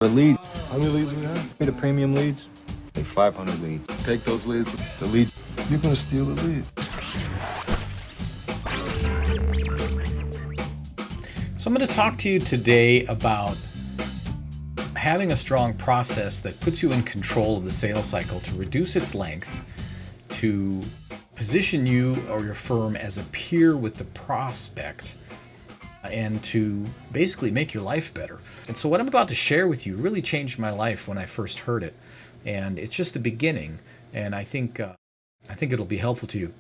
A lead. How many leads we have? Be the premium leads. Like 500 leads. Take those leads. The leads. You're gonna steal the leads. So I'm going to talk to you today about having a strong process that puts you in control of the sales cycle to reduce its length, to position you or your firm as a peer with the prospect, and to basically make your life better. And so what I'm about to share with you really changed my life when I first heard it. And it's just the beginning, and I think it'll be helpful to you.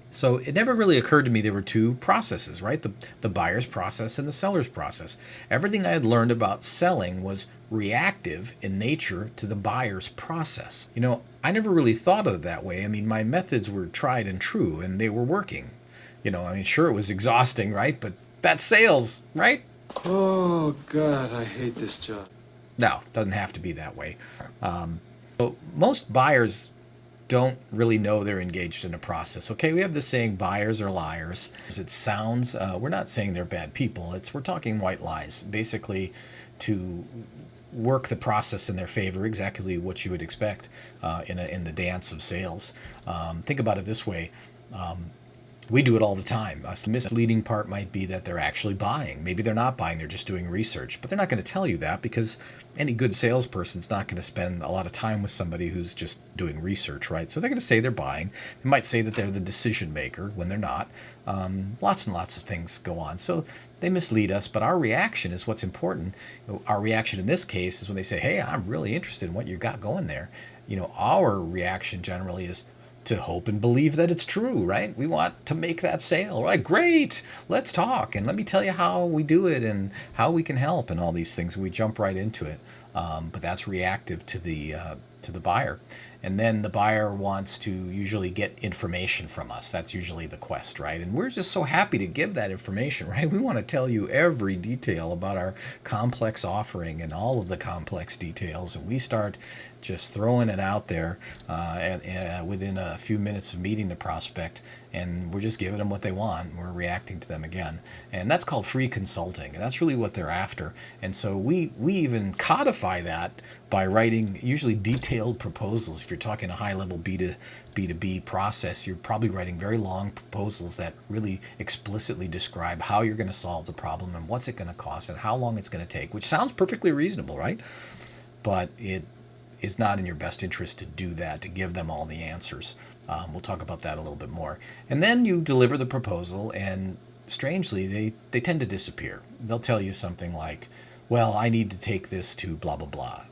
So it never really occurred to me there were two processes, right? The buyer's process and the seller's process. Everything I had learned about selling was reactive in nature to the buyer's process. You know, I never really thought of it that way. I mean, my methods were tried and true, and they were working. You know, I mean, sure, it was exhausting, right? But that's sales, right? Oh, God, I hate this job. No, it doesn't have to be that way. But most buyers don't really know they're engaged in a process. Okay, we have this saying, buyers are liars. As it sounds, we're not saying they're bad people. We're talking white lies, basically to work the process in their favor, exactly what you would expect in the dance of sales. Think about it this way. We do it all the time. The misleading part might be that they're actually buying. Maybe they're not buying, they're just doing research. But they're not going to tell you that because any good salesperson's not going to spend a lot of time with somebody who's just doing research, right? So they're going to say they're buying. They might say that they're the decision maker when they're not. Lots and lots of things go on. So they mislead us, but our reaction is what's important. Our reaction in this case is when they say, hey, I'm really interested in what you got going there. You know, our reaction generally is to hope and believe that it's true, right? We want to make that sale, right? Great, let's talk, and let me tell you how we do it and how we can help and all these things. We jump right into it, but that's reactive to the buyer. And then the buyer wants to usually get information from us. That's usually the quest, right? And we're just so happy to give that information, right? We want to tell you every detail about our complex offering and all of the complex details. And we start just throwing it out there within a few minutes of meeting the prospect, and we're just giving them what they want. We're reacting to them again. And that's called free consulting. And that's really what they're after. And so we even codify that by writing usually detailed proposals. If you're talking a high-level B2B process, you're probably writing very long proposals that really explicitly describe how you're going to solve the problem and what's it going to cost and how long it's going to take, which sounds perfectly reasonable, right? But it is not in your best interest to do that, to give them all the answers. We'll talk about that a little bit more. And then you deliver the proposal, and strangely, they tend to disappear. They'll tell you something like, well, I need to take this to blah, blah, blah.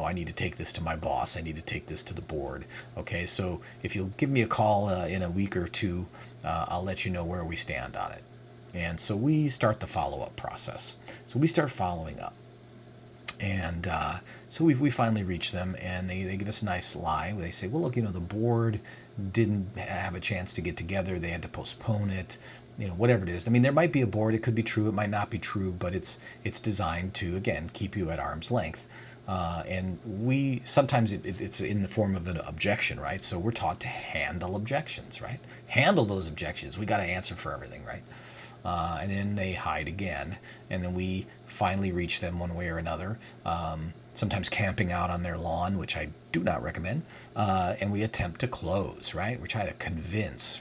I need to take this to my boss. I need to take this to the board. Okay, so if you'll give me a call in a week or two, I'll let you know where we stand on it. And so we start the follow-up process. So we start following up. And so we finally reach them, and they give us a nice lie. They say, well, look, the board didn't have a chance to get together. They had to postpone it, whatever it is. I mean, there might be a board. It could be true. It might not be true, but it's designed to, again, keep you at arm's length. And sometimes it's in the form of an objection, right? So we're taught to handle objections, right? Handle those objections. We got to answer for everything, right? And then they hide again, and then we finally reach them one way or another, sometimes camping out on their lawn, which I do not recommend, and we attempt to close, right? We try to convince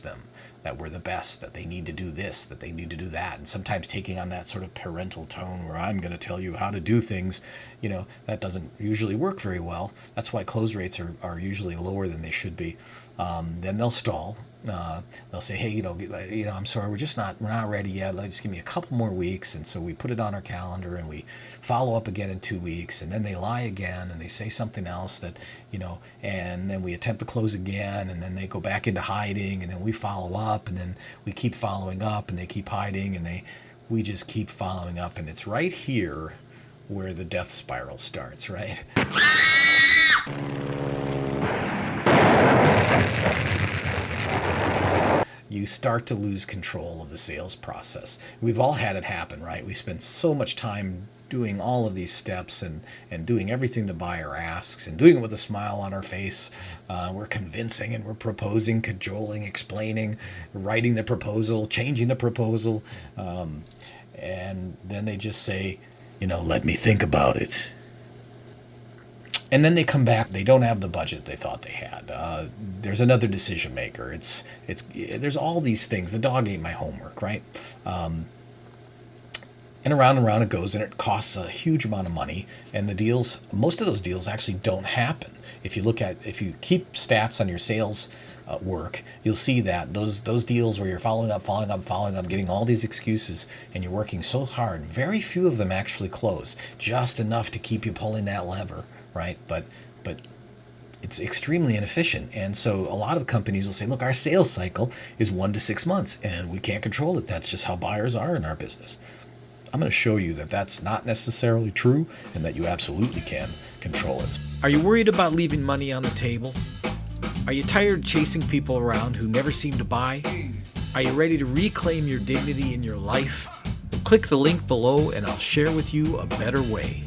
them that we're the best, that they need to do this, that they need to do that, and sometimes taking on that sort of parental tone where I'm going to tell you how to do things, that doesn't usually work very well. That's why close rates are usually lower than they should be. Then they'll stall. They'll say, hey, I'm sorry, we're not ready yet. Just give me a couple more weeks. And so we put it on our calendar and we follow up again in 2 weeks. And then they lie again and they say something else that, and then we attempt to close again. And then they go back into hiding. And then we follow up, and then we keep following up, and they keep hiding, and we just keep following up. And it's right here where the death spiral starts, right? You start to lose control of the sales process. We've all had it happen, right? We spend so much time doing all of these steps and doing everything the buyer asks and doing it with a smile on our face. We're convincing and we're proposing, cajoling, explaining, writing the proposal, changing the proposal. and then they just say, let me think about it. And then they come back. They don't have the budget they thought they had. There's another decision maker. There's all these things. The dog ate my homework, right? And around it goes, and it costs a huge amount of money. And most of those deals actually don't happen. If you keep stats on your sales work, you'll see that those deals where you're following up, getting all these excuses, and you're working so hard, very few of them actually close, just enough to keep you pulling that lever, right? But it's extremely inefficient. And so a lot of companies will say, look, our sales cycle is 1 to 6 months, and we can't control it. That's just how buyers are in our business. I'm going to show you that that's not necessarily true, and that you absolutely can control it. Are you worried about leaving money on the table? Are you tired of chasing people around who never seem to buy? Are you ready to reclaim your dignity in your life? Click the link below and I'll share with you a better way.